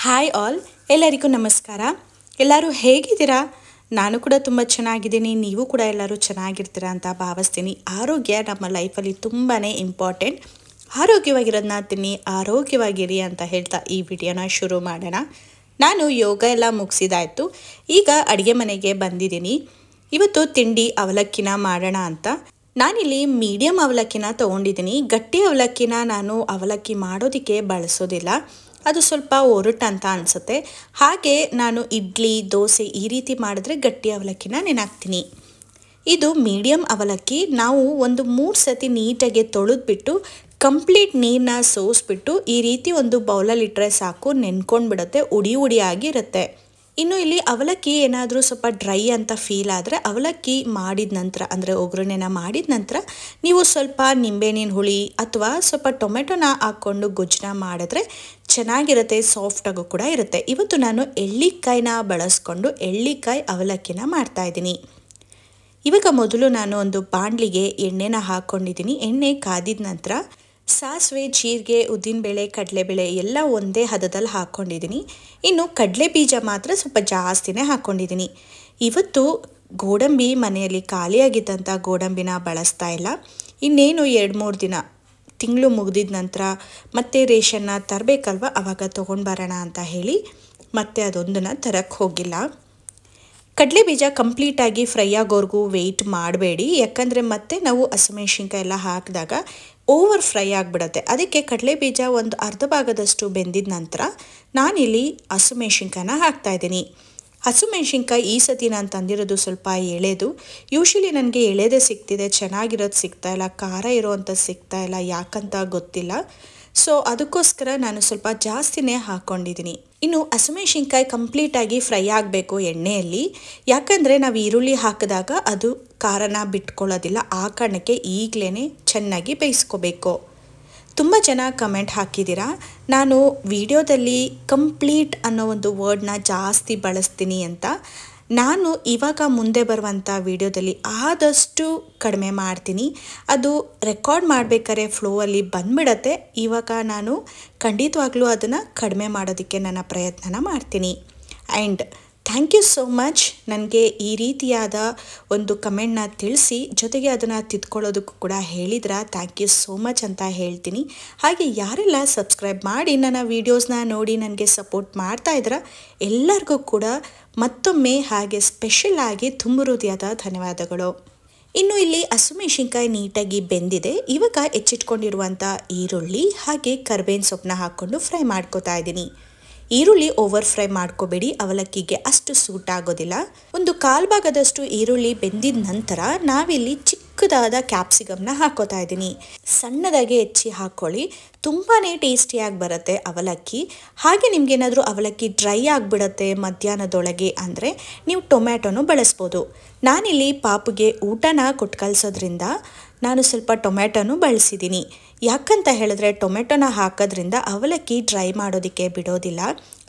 Hi all, ಎಲ್ಲರಿಗೂ ನಮಸ್ಕಾರ. ಎಲ್ಲರೂ ಹೇಗಿದ್ದೀರಾ? ನಾನು ಕೂಡ ತುಂಬ ಚೆನ್ನಾಗಿದ್ದೀನಿ. ನೀವು ಕೂಡ ಎಲ್ಲರೂ ಚೆನ್ನಾಗಿರ್ತೀರಾ ಅಂತ ಭಾವಿಸ್ತೀನಿ. ಆರೋಗ್ಯ ನಮ್ಮ ಲೈಫಲ್ಲಿ ತುಂಬಾ ಇಂಪಾರ್ಟೆಂಟ್. ಆರೋಗ್ಯವಾಗಿರೋದನ್ನ ತಿನ್ನಿ, ಆರೋಗ್ಯವಾಗಿರಿ ಅಂತ ಹೇಳ್ತಾ ಈ ವಿಡಿಯೋನ ಶುರು ಮಾಡೋಣ. ನಾನು ಯೋಗ ಎಲ್ಲ ಮುಗಿಸಿದಾಯಿತು. ಈಗ ಅಡುಗೆ ಮನೆಗೆ ಬಂದಿದ್ದೀನಿ. ಇವತ್ತು ತಿಂಡಿ ಅವಲಕ್ಕಿನ ಮಾಡೋಣ ಅಂತ. ನಾನಿಲ್ಲಿ ಮೀಡಿಯಮ್ ಅವಲಕ್ಕಿನ ತೊಗೊಂಡಿದ್ದೀನಿ. ಗಟ್ಟಿ ಅವಲಕ್ಕಿನ ನಾನು ಅವಲಕ್ಕಿ ಮಾಡೋದಕ್ಕೆ ಬಳಸೋದಿಲ್ಲ, ಅದು ಸ್ವಲ್ಪ ಒರಟು ಅಂತ ಅನಿಸುತ್ತೆ. ಹಾಗೆ ನಾನು ಇಡ್ಲಿ, ದೋಸೆ ಈ ರೀತಿ ಮಾಡಿದ್ರೆ ಗಟ್ಟಿ ಅವಲಕ್ಕಿನ ನೆನಾಕ್ತೀನಿ. ಇದು ಮೀಡಿಯಮ್ ಅವಲಕ್ಕಿ. ನಾವು ಒಂದು 3 ಸತಿ ನೀಟಾಗಿ ತೊಳೆದ್ಬಿಟ್ಟು ಕಂಪ್ಲೀಟ್ ನೀರನ್ನ ಸೋಸಿಬಿಟ್ಟು ಈ ರೀತಿ ಒಂದು ಬೌಲಲ್ಲಿ ಇಟ್ಟರೆ ಸಾಕು, ನೆನ್ಕೊಂಡು ಬಿಡುತ್ತೆ, ಉಡಿ ಆಗಿರುತ್ತೆ. ಇನ್ನು ಇಲ್ಲಿ ಅವಲಕ್ಕಿ ಏನಾದರೂ ಸ್ವಲ್ಪ ಡ್ರೈ ಅಂತ ಫೀಲ್ ಆದರೆ ಅವಲಕ್ಕಿ ಮಾಡಿದ ನಂತರ, ಅಂದರೆ ಒಗ್ಗರಣೆನ ಮಾಡಿದ ನಂತರ ನೀವು ಸ್ವಲ್ಪ ನಿಂಬೆಹಣ್ಣಿನ ಹುಳಿ ಅಥವಾ ಸ್ವಲ್ಪ ಟೊಮೆಟೊನ ಹಾಕ್ಕೊಂಡು ಗೊಜ್ಜನ್ನ ಮಾಡಿದ್ರೆ ಚೆನ್ನಾಗಿರುತ್ತೆ, ಸಾಫ್ಟಾಗೂ ಕೂಡ ಇರುತ್ತೆ. ಇವತ್ತು ನಾನು ಎಳ್ಳಿಕಾಯಿನ ಬಳಸ್ಕೊಂಡು ಎಳ್ಳಿಕಾಯಿ ಅವಲಕ್ಕಿನ ಮಾಡ್ತಾಯಿದ್ದೀನಿ. ಇವಾಗ ಮೊದಲು ನಾನು ಒಂದು ಬಾಣಲಿಗೆ ಎಣ್ಣೆನ ಹಾಕ್ಕೊಂಡಿದ್ದೀನಿ. ಎಣ್ಣೆ ಕಾದಿದ ನಂತರ ಸಾಸಿವೆ, ಜೀರಿಗೆ, ಉದ್ದಿನಬೇಳೆ, ಕಡಲೆಬೇಳೆ ಎಲ್ಲ ಒಂದೇ ಹದದಲ್ಲಿ ಹಾಕ್ಕೊಂಡಿದ್ದೀನಿ. ಇನ್ನು ಕಡಲೆ ಬೀಜ ಮಾತ್ರ ಸ್ವಲ್ಪ ಜಾಸ್ತಿನೇ ಹಾಕ್ಕೊಂಡಿದ್ದೀನಿ. ಇವತ್ತು ಗೋಡಂಬಿ ಮನೆಯಲ್ಲಿ ಖಾಲಿಯಾಗಿದ್ದಂಥ ಗೋಡಂಬಿನ ಬಳಸ್ತಾ ಇಲ್ಲ. ಇನ್ನೇನು 2-3 ದಿನ, ತಿಂಗಳು ಮುಗಿದಿದ ನಂತರ ಮತ್ತೆ ರೇಷನ್ನ ತರಬೇಕಲ್ವ, ಆವಾಗ ತೊಗೊಂಡು ಬರೋಣ ಅಂತ ಹೇಳಿ ಮತ್ತೆ ಅದೊಂದನ್ನು ತರಕ್ಕೆ ಹೋಗಿಲ್ಲ. ಕಡಲೆ ಬೀಜ ಕಂಪ್ಲೀಟಾಗಿ ಫ್ರೈ ಆಗೋವರೆಗೂ ವೆಯ್ಟ್ ಮಾಡಬೇಡಿ, ಯಾಕಂದರೆ ಮತ್ತೆ ನಾವು ಹಸಿಮೆಣ್ಸಿನ್ಕಾಯಿ ಎಲ್ಲ ಹಾಕಿದಾಗ ಓವರ್ ಫ್ರೈ ಆಗಿಬಿಡುತ್ತೆ. ಅದಕ್ಕೆ ಕಡಲೆ ಬೀಜ ಒಂದು ಅರ್ಧ ಭಾಗದಷ್ಟು ಬೆಂದಿದ ನಂತರ ನಾನಿಲ್ಲಿ ಹಸಿಮೆಣ್ಸಿನ್ಕಾಯಿನ ಹಾಕ್ತಾಯಿದ್ದೀನಿ. ಹಸಿಮೆಣ್ಸಿನ್ಕಾಯಿ ಈ ಸತಿ ನಾನು ತಂದಿರೋದು ಸ್ವಲ್ಪ ಎಳೆದು. ಯೂಶ್ವಲಿ ನನಗೆ ಎಳೆದೇ ಸಿಗ್ತಿದೆ, ಚೆನ್ನಾಗಿರೋದು ಸಿಗ್ತಾಯಿಲ್ಲ, ಖಾರ ಇರೋವಂಥದ್ದು ಸಿಗ್ತಾಯಿಲ್ಲ, ಯಾಕಂತ ಗೊತ್ತಿಲ್ಲ. ಸೊ ಅದಕ್ಕೋಸ್ಕರ ನಾನು ಸ್ವಲ್ಪ ಜಾಸ್ತಿನೇ ಹಾಕ್ಕೊಂಡಿದ್ದೀನಿ. ಇನ್ನು ಹಸಿಮೆಣ್ಸಿನ್ಕಾಯಿ ಕಂಪ್ಲೀಟಾಗಿ ಫ್ರೈ ಆಗಬೇಕು ಎಣ್ಣೆಯಲ್ಲಿ, ಯಾಕಂದರೆ ನಾವು ಈರುಳ್ಳಿ ಹಾಕಿದಾಗ ಅದು ಖಾರನ ಬಿಟ್ಕೊಳ್ಳೋದಿಲ್ಲ. ಆ ಕಾರಣಕ್ಕೆ ಈಗಲೇ ಚೆನ್ನಾಗಿ ಬೇಯಿಸ್ಕೋಬೇಕು. ತುಂಬ ಜನ ಕಮೆಂಟ್ ಹಾಕಿದ್ದೀರಾ, ನಾನು ವಿಡಿಯೋದಲ್ಲಿ ಕಂಪ್ಲೀಟ್ ಅನ್ನೋ ಒಂದು ವರ್ಡ್ನ ಜಾಸ್ತಿ ಬಳಸ್ತೀನಿ ಅಂತ. ನಾನು ಇವಾಗ ಮುಂದೆ ಬರುವಂಥ ವಿಡಿಯೋದಲ್ಲಿ ಆದಷ್ಟು ಕಡಿಮೆ ಮಾಡ್ತೀನಿ. ಅದು ರೆಕಾರ್ಡ್ ಮಾಡಬೇಕಾದ್ರೆ ಫ್ಲೋವಲ್ಲಿ ಬಂದ್ಬಿಡತ್ತೆ. ಇವಾಗ ನಾನು ಖಂಡಿತವಾಗ್ಲೂ ಅದನ್ನು ಕಡಿಮೆ ಮಾಡೋದಕ್ಕೆ ನನ್ನ ಪ್ರಯತ್ನನ ಮಾಡ್ತೀನಿ. And thank you so much, ನನಗೆ ಈ ರೀತಿಯಾದ ಒಂದು ಕಮೆಂಟ್ನ ತಿಳಿಸಿ, ಜೊತೆಗೆ ಅದನ್ನು ತಿದ್ಕೊಳ್ಳೋದಕ್ಕೂ ಕೂಡ ಹೇಳಿದ್ರ ಥ್ಯಾಂಕ್ ಯು ಸೋ ಮಚ್ ಅಂತ ಹೇಳ್ತೀನಿ. ಹಾಗೆ ಯಾರೆಲ್ಲ ಸಬ್ಸ್ಕ್ರೈಬ್ ಮಾಡಿ ನನ್ನ ವೀಡಿಯೋಸ್ನ ನೋಡಿ ನನಗೆ ಸಪೋರ್ಟ್ ಮಾಡ್ತಾಯಿದ್ರ ಎಲ್ಲರಿಗೂ ಕೂಡ ಮತ್ತೊಮ್ಮೆ ಹಾಗೆ ಸ್ಪೆಷಲ್ ಆಗಿ ತುಂಬ ಹೃದಯದ ಧನ್ಯವಾದಗಳು. ಇನ್ನು ಇಲ್ಲಿ ಹಸಿಮೆಣ್ಸಿನ್ಕಾಯಿ ನೀಟಾಗಿ ಬೆಂದಿದೆ. ಇವಾಗ ಹೆಚ್ಚಿಟ್ಕೊಂಡಿರುವಂಥ ಈರುಳ್ಳಿ ಹಾಗೆ ಕರಿಬೇವಿನ ಸೊಪ್ಪನ್ನ ಹಾಕ್ಕೊಂಡು ಫ್ರೈ ಮಾಡ್ಕೋತಾ ಇದ್ದೀನಿ. ಈರುಳ್ಳಿ ಓವರ್ ಫ್ರೈ ಮಾಡ್ಕೋಬೇಡಿ, ಅವಲಕ್ಕಿಗೆ ಅಷ್ಟು ಸೂಟ್ ಆಗೋದಿಲ್ಲ. ಒಂದು 1/4 ಭಾಗದಷ್ಟು ಈರುಳ್ಳಿ ಬೆಂದಿದ ನಂತರ ನಾವಿಲ್ಲಿ ಚಿಕ್ಕದಾದ ಕ್ಯಾಪ್ಸಿಕಮ್ನ ಹಾಕೋತಾ ಇದ್ದೀನಿ. ಸಣ್ಣದಾಗಿ ಹೆಚ್ಚಿ ಹಾಕ್ಕೊಳ್ಳಿ, ತುಂಬಾ ಟೇಸ್ಟಿಯಾಗಿ ಬರುತ್ತೆ ಅವಲಕ್ಕಿ. ಹಾಗೆ ನಿಮ್ಗೇನಾದರೂ ಅವಲಕ್ಕಿ ಡ್ರೈ ಆಗಿಬಿಡುತ್ತೆ ಮಧ್ಯಾಹ್ನದೊಳಗೆ ಅಂದರೆ ನೀವು ಟೊಮ್ಯಾಟೊನು ಬಳಸ್ಬೋದು. ನಾನಿಲ್ಲಿ ಪಾಪುಗೆ ಊಟನ ಕೊಟ್ಟು ಕಳಿಸೋದ್ರಿಂದ ನಾನು ಸ್ವಲ್ಪ ಟೊಮ್ಯಾಟೊನು ಬಳಸಿದ್ದೀನಿ. ಯಾಕಂತ ಹೇಳಿದ್ರೆ ಟೊಮೆಟೊನ ಹಾಕೋದ್ರಿಂದ ಅವಲಕ್ಕಿ ಡ್ರೈ ಮಾಡೋದಕ್ಕೆ ಬಿಡೋದಿಲ್ಲ.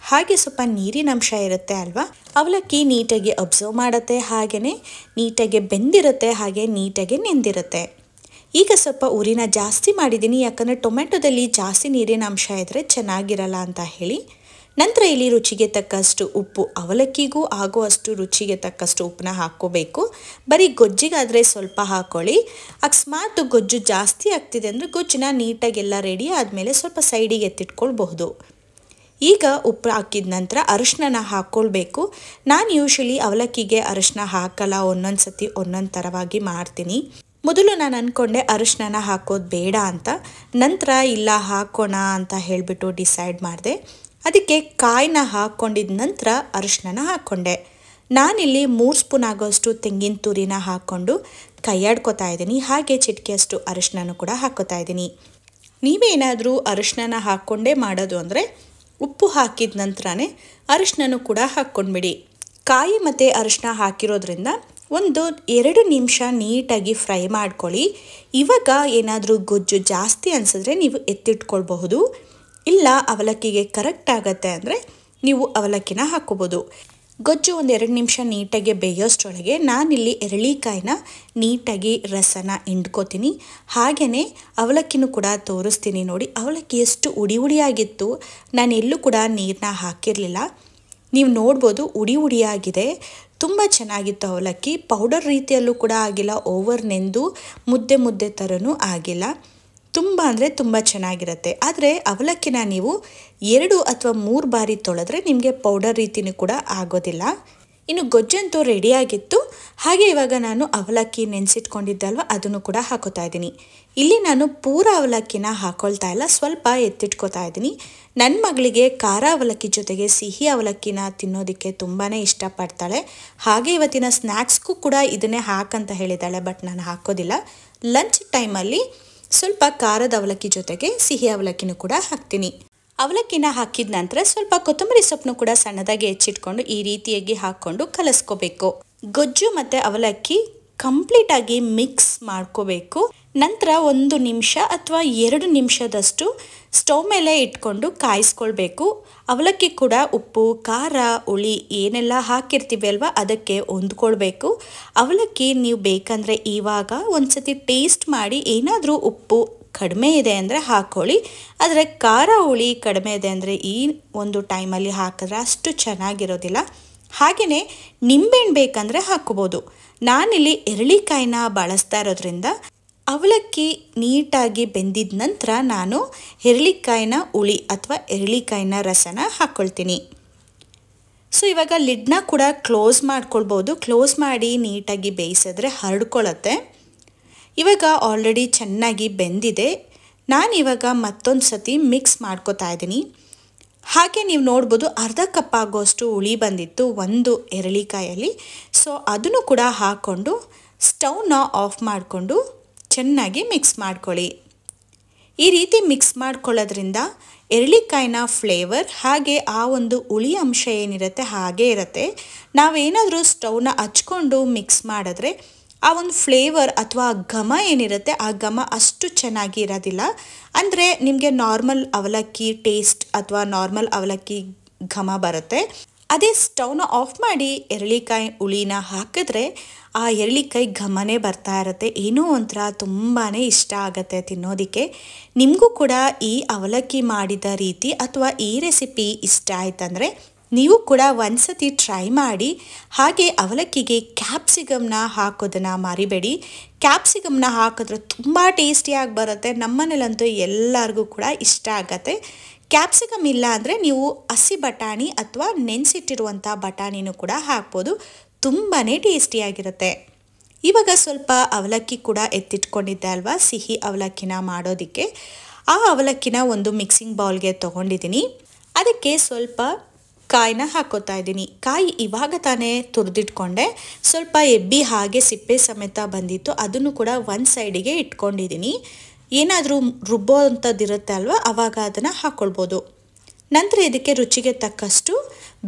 ಹಾಗೆ ಸ್ವಲ್ಪ ನೀರಿನ ಅಂಶ ಇರುತ್ತೆ ಅಲ್ವಾ, ಅವಲಕ್ಕಿ ನೀಟಾಗಿ ಅಬ್ಸರ್ವ್ ಮಾಡುತ್ತೆ, ಹಾಗೆಯೇ ನೀಟಾಗಿ ಬೆಂದಿರುತ್ತೆ, ಹಾಗೆ ನೀಟಾಗಿ ನೆಂದಿರುತ್ತೆ. ಈಗ ಸ್ವಲ್ಪ ಉರಿನ ಜಾಸ್ತಿ ಮಾಡಿದ್ದೀನಿ, ಯಾಕಂದರೆ ಟೊಮೆಟೊದಲ್ಲಿ ಜಾಸ್ತಿ ನೀರಿನ ಅಂಶ ಇದ್ದರೆ ಚೆನ್ನಾಗಿರಲ್ಲ ಅಂತ ಹೇಳಿ. ನಂತರ ಇಲ್ಲಿ ರುಚಿಗೆ ತಕ್ಕಷ್ಟು ಉಪ್ಪು, ಅವಲಕ್ಕಿಗೂ ಆಗುವಷ್ಟು ರುಚಿಗೆ ತಕ್ಕಷ್ಟು ಉಪ್ಪನ್ನ ಹಾಕ್ಕೋಬೇಕು. ಬರೀ ಗೊಜ್ಜಿಗಾದರೆ ಸ್ವಲ್ಪ ಹಾಕ್ಕೊಳ್ಳಿ. ಅಕಸ್ಮಾತ್ ಗೊಜ್ಜು ಜಾಸ್ತಿ ಆಗ್ತಿದೆ ಅಂದರೆ ಗೊಜ್ಜನ್ನ ನೀಟಾಗೆಲ್ಲ ರೆಡಿ ಆದಮೇಲೆ ಸ್ವಲ್ಪ ಸೈಡಿಗೆ ಎತ್ತಿಟ್ಕೊಳ್ಬಹುದು. ಈಗ ಉಪ್ಪು ಹಾಕಿದ ನಂತರ ಅರಿಶಿನ ಹಾಕ್ಕೊಳ್ಬೇಕು. ನಾನು ಯೂಶ್ವಲಿ ಅವಲಕ್ಕಿಗೆ ಅರಿಶಿನ ಹಾಕಲ್ಲ, ಒಂದೊಂದು ಸತಿ ಒಂದೊಂದು ಥರವಾಗಿ ಮಾಡ್ತೀನಿ. ಮೊದಲು ನಾನು ಅಂದ್ಕೊಂಡೆ ಅರಿಶಿನ ಹಾಕೋದು ಬೇಡ ಅಂತ, ನಂತರ ಇಲ್ಲ ಹಾಕೋಣ ಅಂತ ಹೇಳಿಬಿಟ್ಟು ಡಿಸೈಡ್ ಮಾಡಿದೆ. ಅದಕ್ಕೆ ಕಾಯಿನ ಹಾಕ್ಕೊಂಡಿದ ನಂತರ ಅರಿಶಿನ ಹಾಕ್ಕೊಂಡೆ. ನಾನಿಲ್ಲಿ 3 ಸ್ಪೂನ್ ಆಗೋಷ್ಟು ತೆಂಗಿನ ತುರಿನ ಹಾಕ್ಕೊಂಡು ಕೈಯಾಡ್ಕೋತಾ ಇದ್ದೀನಿ. ಹಾಗೆ ಚಿಟಿಕೆಯಷ್ಟು ಅರಿಶಿನ ಕೂಡ ಹಾಕ್ಕೋತಾ ಇದ್ದೀನಿ. ನೀವೇನಾದರೂ ಅರಿಶಿನ ಹಾಕ್ಕೊಂಡೇ ಮಾಡೋದು ಅಂದರೆ ಉಪ್ಪು ಹಾಕಿದ ನಂತರನೇ ಅರಿಶಿನ ಕೂಡ ಹಾಕ್ಕೊಂಡ್ಬಿಡಿ. ಕಾಯಿ ಮತ್ತು ಅರಿಶಿನ ಹಾಕಿರೋದ್ರಿಂದ ಒಂದು 2 ನಿಮಿಷ ನೀಟಾಗಿ ಫ್ರೈ ಮಾಡ್ಕೊಳ್ಳಿ. ಇವಾಗ ಏನಾದರೂ ಗೊಜ್ಜು ಜಾಸ್ತಿ ಅನಿಸಿದ್ರೆ ನೀವು ಎತ್ತಿಟ್ಕೊಳ್ಬಹುದು. ಇಲ್ಲ ಅವಲಕ್ಕಿಗೆ ಕರೆಕ್ಟ್ ಆಗುತ್ತೆ ಅಂದರೆ ನೀವು ಅವಲಕ್ಕಿನ ಹಾಕ್ಕೋಬೋದು. ಗೊಜ್ಜು ಒಂದು 2 ನಿಮಿಷ ನೀಟಾಗಿ ಬೇಯೋಷ್ಟರೊಳಗೆ ನಾನಿಲ್ಲಿ ಎರಳಿಕಾಯಿನ ನೀಟಾಗಿ ರಸನ ಹಿಂಡ್ಕೋತೀನಿ. ಹಾಗೆಯೇ ಅವಲಕ್ಕಿನೂ ಕೂಡ ತೋರಿಸ್ತೀನಿ ನೋಡಿ. ಅವಲಕ್ಕಿ ಎಷ್ಟು ಉಡಿ ಉಡಿಯಾಗಿತ್ತು, ನಾನು ಎಲ್ಲೂ ಕೂಡ ನೀರನ್ನ ಹಾಕಿರಲಿಲ್ಲ. ನೀವು ನೋಡ್ಬೋದು ಉಡಿ ಉಡಿಯಾಗಿದೆ, ತುಂಬ ಚೆನ್ನಾಗಿತ್ತು ಅವಲಕ್ಕಿ. ಪೌಡರ್ ರೀತಿಯಲ್ಲೂ ಕೂಡ ಆಗಿಲ್ಲ, ಓವರ್ ನೆಂದು ಮುದ್ದೆ ಮುದ್ದೆ ಥರನೂ ಆಗಿಲ್ಲ. ತುಂಬ ಅಂದರೆ ತುಂಬ ಚೆನ್ನಾಗಿರುತ್ತೆ. ಆದರೆ ಅವಲಕ್ಕಿನ ನೀವು 2 ಅಥವಾ 3 ಬಾರಿ ತೊಳೆದ್ರೆ ನಿಮಗೆ ಪೌಡರ್ ರೀತಿಯೂ ಕೂಡ ಆಗೋದಿಲ್ಲ. ಇನ್ನು ಗೊಜ್ಜಂತೂ ರೆಡಿಯಾಗಿತ್ತು. ಹಾಗೆ ಇವಾಗ ನಾನು ಅವಲಕ್ಕಿ ನೆನೆಸಿಟ್ಕೊಂಡಿದ್ದಲ್ವ ಅದನ್ನು ಕೂಡ ಹಾಕೋತಾ ಇದ್ದೀನಿ. ಇಲ್ಲಿ ನಾನು ಪೂರ ಅವಲಕ್ಕಿನ ಹಾಕೊಳ್ತಾ ಇಲ್ಲ, ಸ್ವಲ್ಪ ಎತ್ತಿಟ್ಕೋತಾ ಇದ್ದೀನಿ. ನನ್ನ ಮಗಳಿಗೆ ಖಾರ ಅವಲಕ್ಕಿ ಜೊತೆಗೆ ಸಿಹಿ ಅವಲಕ್ಕಿನ ತಿನ್ನೋದಕ್ಕೆ ತುಂಬಾ ಇಷ್ಟಪಡ್ತಾಳೆ. ಹಾಗೆ ಇವತ್ತಿನ ಸ್ನ್ಯಾಕ್ಸ್ಗೂ ಕೂಡ ಇದನ್ನೇ ಹಾಕಂತ ಹೇಳಿದ್ದಾಳೆ, ಬಟ್ ನಾನು ಹಾಕೋದಿಲ್ಲ. ಲಂಚ್ ಟೈಮಲ್ಲಿ ಸ್ವಲ್ಪ ಖಾರದ ಅವಲಕ್ಕಿ ಜೊತೆಗೆ ಸಿಹಿ ಅವಲಕ್ಕಿನೂ ಕೂಡ ಹಾಕ್ತೀನಿ. ಅವಲಕ್ಕಿನ ಹಾಕಿದ ನಂತರ ಸ್ವಲ್ಪ ಕೊತ್ತಂಬರಿ ಸೊಪ್ಪನ್ನು ಕೂಡ ಸಣ್ಣದಾಗಿ ಹೆಚ್ಚಿಟ್ಕೊಂಡು ಈ ರೀತಿಯಾಗಿ ಹಾಕ್ಕೊಂಡು ಕಲಸ್ಕೋಬೇಕು. ಗೊಜ್ಜು ಮತ್ತು ಅವಲಕ್ಕಿ ಕಂಪ್ಲೀಟಾಗಿ ಮಿಕ್ಸ್ ಮಾಡ್ಕೋಬೇಕು. ನಂತರ 1 ನಿಮಿಷ ಅಥವಾ 2 ನಿಮಿಷದಷ್ಟು ಸ್ಟವ್ ಮೇಲೆ ಇಟ್ಕೊಂಡು ಕಾಯಿಸ್ಕೊಳ್ಬೇಕು. ಅವಲಕ್ಕಿ ಕೂಡ ಉಪ್ಪು, ಖಾರ, ಹುಳಿ ಏನೆಲ್ಲ ಹಾಕಿರ್ತೀವಿ ಅಲ್ವಾ ಅದಕ್ಕೆ ಹೊಂದ್ಕೊಳ್ಬೇಕು. ಅವಲಕ್ಕಿ ನೀವು ಬೇಕಂದರೆ ಇವಾಗ ಒಂದ್ಸತಿ ಟೇಸ್ಟ್ ಮಾಡಿ, ಏನಾದರೂ ಉಪ್ಪು ಕಡಿಮೆ ಇದೆ ಅಂದರೆ ಹಾಕ್ಕೊಳ್ಳಿ. ಆದರೆ ಖಾರ ಹುಳಿ ಕಡಿಮೆ ಇದೆ ಅಂದರೆ ಈ ಒಂದು ಟೈಮಲ್ಲಿ ಹಾಕಿದ್ರೆ ಅಷ್ಟು ಚೆನ್ನಾಗಿರೋದಿಲ್ಲ. ಹಾಗೆಯೇ ನಿಂಬೆಹಣ್ಣು ಬೇಕಂದರೆ ಹಾಕ್ಕೋಬೋದು. ನಾನಿಲ್ಲಿ ಎರಳಿಕಾಯಿನ ಬಳಸ್ತಾ ಇರೋದ್ರಿಂದ ಅವಲಕ್ಕಿ ನೀಟಾಗಿ ಬೆಂದಿದ ನಂತರ ನಾನು ಎರಳಿಕಾಯಿನ ಹುಳಿ ಅಥವಾ ಎರಳಿಕಾಯಿನ ರಸನ ಹಾಕ್ಕೊಳ್ತೀನಿ. ಸೊ ಇವಾಗ ಲಿಡ್ನ ಕೂಡ ಕ್ಲೋಸ್ ಮಾಡ್ಕೊಳ್ಬೋದು. ಕ್ಲೋಸ್ ಮಾಡಿ ನೀಟಾಗಿ ಬೇಯಿಸಿದ್ರೆ ಹರಡ್ಕೊಳ್ಳುತ್ತೆ. ಇವಾಗ ಆಲ್ರೆಡಿ ಚೆನ್ನಾಗಿ ಬೆಂದಿದೆ. ನಾನಿವಾಗ ಮತ್ತೊಂದು ಸತಿ ಮಿಕ್ಸ್ ಮಾಡ್ಕೋತಾ ಇದ್ದೀನಿ. ಹಾಗೆ ನೀವು ನೋಡ್ಬೋದು ಅರ್ಧ ಕಪ್ ಆಗೋಷ್ಟು ಹುಳಿ ಬಂದಿತ್ತು ಒಂದು ಎರಳಿಕಾಯಲ್ಲಿ. ಸೊ ಅದನ್ನು ಕೂಡ ಹಾಕ್ಕೊಂಡು ಸ್ಟವ್ನ ಆಫ್ ಮಾಡಿಕೊಂಡು ಚೆನ್ನಾಗಿ ಮಿಕ್ಸ್ ಮಾಡ್ಕೊಳ್ಳಿ. ಈ ರೀತಿ ಮಿಕ್ಸ್ ಮಾಡ್ಕೊಳ್ಳೋದ್ರಿಂದ ಎರಳಿಕಾಯಿನ ಫ್ಲೇವರ್ ಹಾಗೆ ಆ ಒಂದು ಹುಳಿ ಅಂಶ ಏನಿರುತ್ತೆ ಹಾಗೇ ಇರುತ್ತೆ. ನಾವೇನಾದರೂ ಸ್ಟವ್ನ ಹಚ್ಕೊಂಡು ಮಿಕ್ಸ್ ಮಾಡಿದ್ರೆ ಆ ಒಂದು ಫ್ಲೇವರ್ ಅಥವಾ ಘಮ ಏನಿರುತ್ತೆ ಆ ಘಮ ಅಷ್ಟು ಚೆನ್ನಾಗಿ ಇರೋದಿಲ್ಲ. ಅಂದರೆ ನಿಮಗೆ ನಾರ್ಮಲ್ ಅವಲಕ್ಕಿ ಟೇಸ್ಟ್ ಅಥವಾ ನಾರ್ಮಲ್ ಅವಲಕ್ಕಿ ಘಮ ಬರುತ್ತೆ. ಅದೇ ಸ್ಟವ್ನ ಆಫ್ ಮಾಡಿ ಎರಳಿಕಾಯಿ ಹುಳಿನ ಹಾಕಿದ್ರೆ ಆ ಎರಳಿಕಾಯಿ ಘಮನೇ ಬರ್ತಾ ಇರುತ್ತೆ. ಏನೋ ಒಂಥರ ತುಂಬಾ ಇಷ್ಟ ಆಗುತ್ತೆ ತಿನ್ನೋದಕ್ಕೆ. ನಿಮಗೂ ಕೂಡ ಈ ಅವಲಕ್ಕಿ ಮಾಡಿದ ರೀತಿ ಅಥವಾ ಈ ರೆಸಿಪಿ ಇಷ್ಟ ಆಯ್ತಂದರೆ ನೀವು ಕೂಡ ಒಂದ್ಸತಿ ಟ್ರೈ ಮಾಡಿ. ಹಾಗೆ ಅವಲಕ್ಕಿಗೆ ಕ್ಯಾಪ್ಸಿಕಮ್ನ ಹಾಕೋದನ್ನು ಮರಿಬೇಡಿ. ಕ್ಯಾಪ್ಸಿಕಮ್ನ ಹಾಕಿದ್ರೆ ತುಂಬ ಟೇಸ್ಟಿಯಾಗಿ ಬರುತ್ತೆ. ನಮ್ಮನೇಲಂತೂ ಎಲ್ಲರಿಗೂ ಕೂಡ ಇಷ್ಟ ಆಗುತ್ತೆ. ಕ್ಯಾಪ್ಸಿಕಮ್ ಇಲ್ಲ ಅಂದರೆ ನೀವು ಹಸಿ ಬಟಾಣಿ ಅಥವಾ ನೆನೆಸಿಟ್ಟಿರುವಂಥ ಬಟಾಣಿನೂ ಕೂಡ ಹಾಕ್ಬೋದು. ತುಂಬಾ ಟೇಸ್ಟಿಯಾಗಿರುತ್ತೆ. ಇವಾಗ ಸ್ವಲ್ಪ ಅವಲಕ್ಕಿ ಕೂಡ ಎತ್ತಿಟ್ಕೊಂಡಿದ್ದೆ ಅಲ್ವಾ ಸಿಹಿ ಅವಲಕ್ಕಿನ ಮಾಡೋದಕ್ಕೆ. ಆ ಅವಲಕ್ಕಿನ ಒಂದು ಮಿಕ್ಸಿಂಗ್ ಬೌಲ್ಗೆ ತೊಗೊಂಡಿದ್ದೀನಿ. ಅದಕ್ಕೆ ಸ್ವಲ್ಪ ಕಾಯಿನ ಹಾಕೋತಾ ಇದ್ದೀನಿ. ಕಾಯಿ ಇವಾಗ ತಾನೇ ತುರಿದಿಟ್ಕೊಂಡೆ. ಸ್ವಲ್ಪ ಎಬ್ಬಿ ಹಾಗೆ ಸಿಪ್ಪೆ ಸಮೇತ ಬಂದಿತ್ತು, ಅದನ್ನು ಕೂಡ ಒಂದು ಸೈಡಿಗೆ ಇಟ್ಕೊಂಡಿದ್ದೀನಿ. ಏನಾದರೂ ರುಬ್ಬೋ ಅಂಥದ್ದಿರುತ್ತೆ ಅಲ್ವಾ ಆವಾಗ ಅದನ್ನು ಹಾಕ್ಕೊಳ್ಬೋದು. ನಂತರ ಇದಕ್ಕೆ ರುಚಿಗೆ ತಕ್ಕಷ್ಟು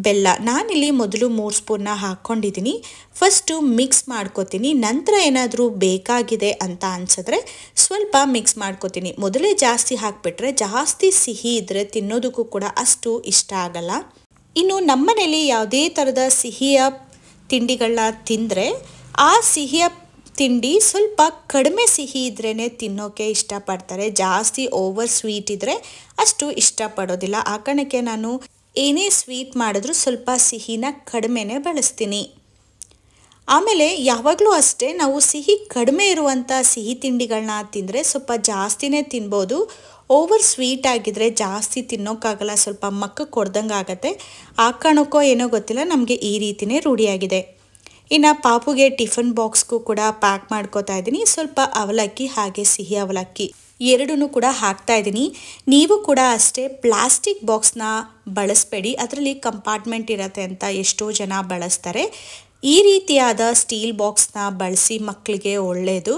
ಬೆಲ್ಲ. ನಾನಿಲ್ಲಿ ಮೊದಲು 3 ಸ್ಪೂನ್ನ ಹಾಕ್ಕೊಂಡಿದ್ದೀನಿ. ಫಸ್ಟು ಮಿಕ್ಸ್ ಮಾಡ್ಕೋತೀನಿ. ನಂತರ ಏನಾದರೂ ಬೇಕಾಗಿದೆ ಅಂತ ಅನಿಸಿದ್ರೆ ಸ್ವಲ್ಪ ಮಿಕ್ಸ್ ಮಾಡ್ಕೋತೀನಿ. ಮೊದಲೇ ಜಾಸ್ತಿ ಹಾಕಿಬಿಟ್ರೆ ಜಾಸ್ತಿ ಸಿಹಿ ಇದ್ದರೆ ತಿನ್ನೋದಕ್ಕೂ ಕೂಡ ಅಷ್ಟು ಇಷ್ಟ ಆಗಲ್ಲ. ಇನ್ನು ನಮ್ಮನೇಲಿ ಯಾವುದೇ ಥರದ ಸಿಹಿಯ ತಿಂಡಿಗಳನ್ನ ತಿಂದರೆ ಆ ಸಿಹಿಯ ತಿಂಡಿ ಸ್ವಲ್ಪ ಕಡಿಮೆ ಸಿಹಿ ಇದ್ರೇ ತಿನ್ನೋಕ್ಕೆ ಇಷ್ಟಪಡ್ತಾರೆ. ಜಾಸ್ತಿ ಓವರ್ ಸ್ವೀಟ್ ಇದ್ದರೆ ಅಷ್ಟು ಇಷ್ಟಪಡೋದಿಲ್ಲ. ಆ ಕಾರಣಕ್ಕೆ ನಾನು ಏನೇ ಸ್ವೀಟ್ ಮಾಡಿದ್ರೂ ಸ್ವಲ್ಪ ಸಿಹಿನ ಕಡಿಮೆನೇ ಬಳಸ್ತೀನಿ. ಆಮೇಲೆ ಯಾವಾಗಲೂ ಅಷ್ಟೇ ನಾವು ಸಿಹಿ ಕಡಿಮೆ ಇರುವಂಥ ಸಿಹಿ ತಿಂಡಿಗಳನ್ನ ತಿಂದರೆ ಸ್ವಲ್ಪ ಜಾಸ್ತಿನೇ ತಿನ್ಬೋದು. ಓವರ್ ಸ್ವೀಟ್ ಆಗಿದ್ರೆ ಜಾಸ್ತಿ ತಿನ್ನೋಕ್ಕಾಗಲ್ಲ, ಸ್ವಲ್ಪ ಮಕ್ಕಕ್ಕೆ ಕೊಡ್ದಂಗೆ ಆಗುತ್ತೆ. ಆ ಕಾರಣಕ್ಕೋ ಏನೋ ಗೊತ್ತಿಲ್ಲ ನಮಗೆ ಈ ರೀತಿಯೇ ರೂಢಿಯಾಗಿದೆ. ಇನ್ನು ಪಾಪುಗೆ ಟಿಫನ್ ಬಾಕ್ಸ್ಗೂ ಕೂಡ ಪ್ಯಾಕ್ ಮಾಡ್ಕೋತಾ ಇದ್ದೀನಿ. ಸ್ವಲ್ಪ ಅವಲಕ್ಕಿ ಹಾಗೆ ಸಿಹಿ ಅವಲಕ್ಕಿ ಎರಡೂ ಕೂಡ ಹಾಕ್ತಾ ಇದ್ದೀನಿ. ನೀವು ಕೂಡ ಅಷ್ಟೇ ಪ್ಲಾಸ್ಟಿಕ್ ಬಾಕ್ಸ್ನ ಬಳಸಬೇಡಿ. ಅದರಲ್ಲಿ ಕಂಪಾರ್ಟ್ಮೆಂಟ್ ಇರುತ್ತೆ ಅಂತ ಎಷ್ಟೋ ಜನ ಬಳಸ್ತಾರೆ. ಈ ರೀತಿಯಾದ ಸ್ಟೀಲ್ ಬಾಕ್ಸ್ನ ಬಳಸಿ ಮಕ್ಕಳಿಗೆ ಒಳ್ಳೆಯದು.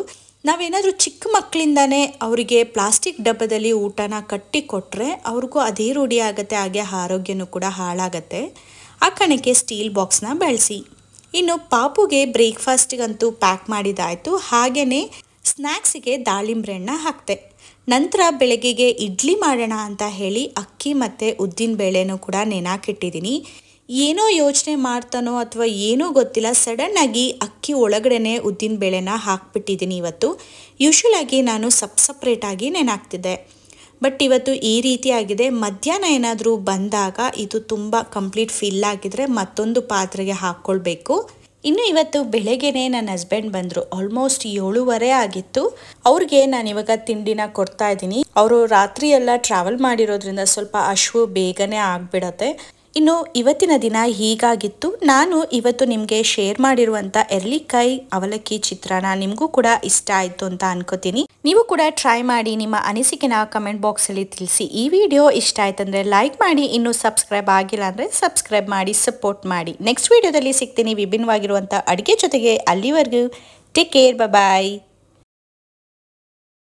ನಾವೇನಾದರೂ ಚಿಕ್ಕ ಮಕ್ಕಳಿಂದನೇ ಅವರಿಗೆ ಪ್ಲಾಸ್ಟಿಕ್ ಡಬ್ಬದಲ್ಲಿ ಊಟನ ಕಟ್ಟಿ ಕೊಟ್ಟರೆ ಅವ್ರಿಗೂ ಅದೇ ರೂಢಿ ಆಗುತ್ತೆ, ಹಾಗೆ ಆರೋಗ್ಯನೂ ಕೂಡ ಹಾಳಾಗತ್ತೆ. ಆ ಕಾರಣಕ್ಕೆ ಸ್ಟೀಲ್ ಬಾಕ್ಸ್ನ ಬಳಸಿ. ಇನ್ನು ಪಾಪುಗೆ ಬ್ರೇಕ್ಫಾಸ್ಟಿಗಂತೂ ಪ್ಯಾಕ್ ಮಾಡಿದ್ದಾಯಿತು. ಹಾಗೆಯೇ ಸ್ನ್ಯಾಕ್ಸಿಗೆ ದಾಳಿಂಬ್ರೆ ಹಣ್ಣು ಹಾಕ್ತೆ. ನಂತರ ಬೆಳಗ್ಗೆಗೆ ಇಡ್ಲಿ ಮಾಡೋಣ ಅಂತ ಹೇಳಿ ಅಕ್ಕಿ ಮತ್ತು ಉದ್ದಿನ ಬೇಳೆನೂ ಕೂಡ ನೆನಾಕಿಟ್ಟಿದ್ದೀನಿ. ಏನೋ ಯೋಚನೆ ಮಾಡ್ತಾನೋ ಅಥವಾ ಏನೋ ಗೊತ್ತಿಲ್ಲ, ಸಡನ್ನಾಗಿ ಅಕ್ಕಿ ಒಳಗಡೆನೆ ಉದ್ದಿನ ಬೇಳೆನ ಹಾಕ್ಬಿಟ್ಟಿದ್ದೀನಿ ಇವತ್ತು. ಯೂಶ್ವಲಾಗಿ ನಾನು ಸಪ್ರೇಟಾಗಿ ನೆನಾಕ್ತಿದ್ದೆ, ಬಟ್ ಇವತ್ತು ಈ ರೀತಿ ಆಗಿದೆ. ಮಧ್ಯಾಹ್ನ ಏನಾದರೂ ಬಂದಾಗ ಇದು ತುಂಬ ಕಂಪ್ಲೀಟ್ ಫಿಲ್ ಆಗಿದ್ರೆ ಮತ್ತೊಂದು ಪಾತ್ರೆಗೆ ಹಾಕ್ಕೊಳ್ಬೇಕು. ಇನ್ನು ಇವತ್ತು ಬೆಳಗ್ಗೆನೇ ನನ್ನ ಹಸ್ಬೆಂಡ್ ಬಂದರು, ಆಲ್ಮೋಸ್ಟ್ 7:30 ಆಗಿತ್ತು. ಅವ್ರಿಗೆ ನಾನು ಇವಾಗ ತಿಂಡಿನ ಕೊಡ್ತಾ ಇದ್ದೀನಿ. ಅವರು ರಾತ್ರಿ ಎಲ್ಲ ಟ್ರಾವೆಲ್ ಮಾಡಿರೋದ್ರಿಂದ ಸ್ವಲ್ಪ ಹಶ್ವು ಬೇಗನೆ ಆಗಿಬಿಡತ್ತೆ. ಇನ್ನು ಇವತ್ತಿನ ದಿನ ಹೀಗಾಗಿತ್ತು. ನಾನು ಇವತ್ತು ನಿಮಗೆ ಶೇರ್ ಮಾಡಿರುವಂಥ ಎರ್ಲಿಕಾಯಿ ಅವಲಕ್ಕಿ ಚಿತ್ರಾನ್ನ ನಿಮಗೂ ಕೂಡ ಇಷ್ಟ ಆಯಿತು ಅಂತ ಅನ್ಕೋತೀನಿ. ನೀವು ಕೂಡ ಟ್ರೈ ಮಾಡಿ ನಿಮ್ಮ ಅನಿಸಿಕೆನ ಕಮೆಂಟ್ ಬಾಕ್ಸಲ್ಲಿ ತಿಳಿಸಿ. ಈ ವಿಡಿಯೋ ಇಷ್ಟ ಆಯ್ತಂದರೆ ಲೈಕ್ ಮಾಡಿ, ಇನ್ನೂ ಸಬ್ಸ್ಕ್ರೈಬ್ ಆಗಿಲ್ಲ ಅಂದರೆ ಸಬ್ಸ್ಕ್ರೈಬ್ ಮಾಡಿ ಸಪೋರ್ಟ್ ಮಾಡಿ. ನೆಕ್ಸ್ಟ್ ವಿಡಿಯೋದಲ್ಲಿ ಸಿಗ್ತೀನಿ ವಿಭಿನ್ನವಾಗಿರುವಂಥ ಅಡುಗೆ ಜೊತೆಗೆ. ಅಲ್ಲಿವರೆಗೂ ಟೇಕ್ ಕೇರ್, ಬಾಯ್.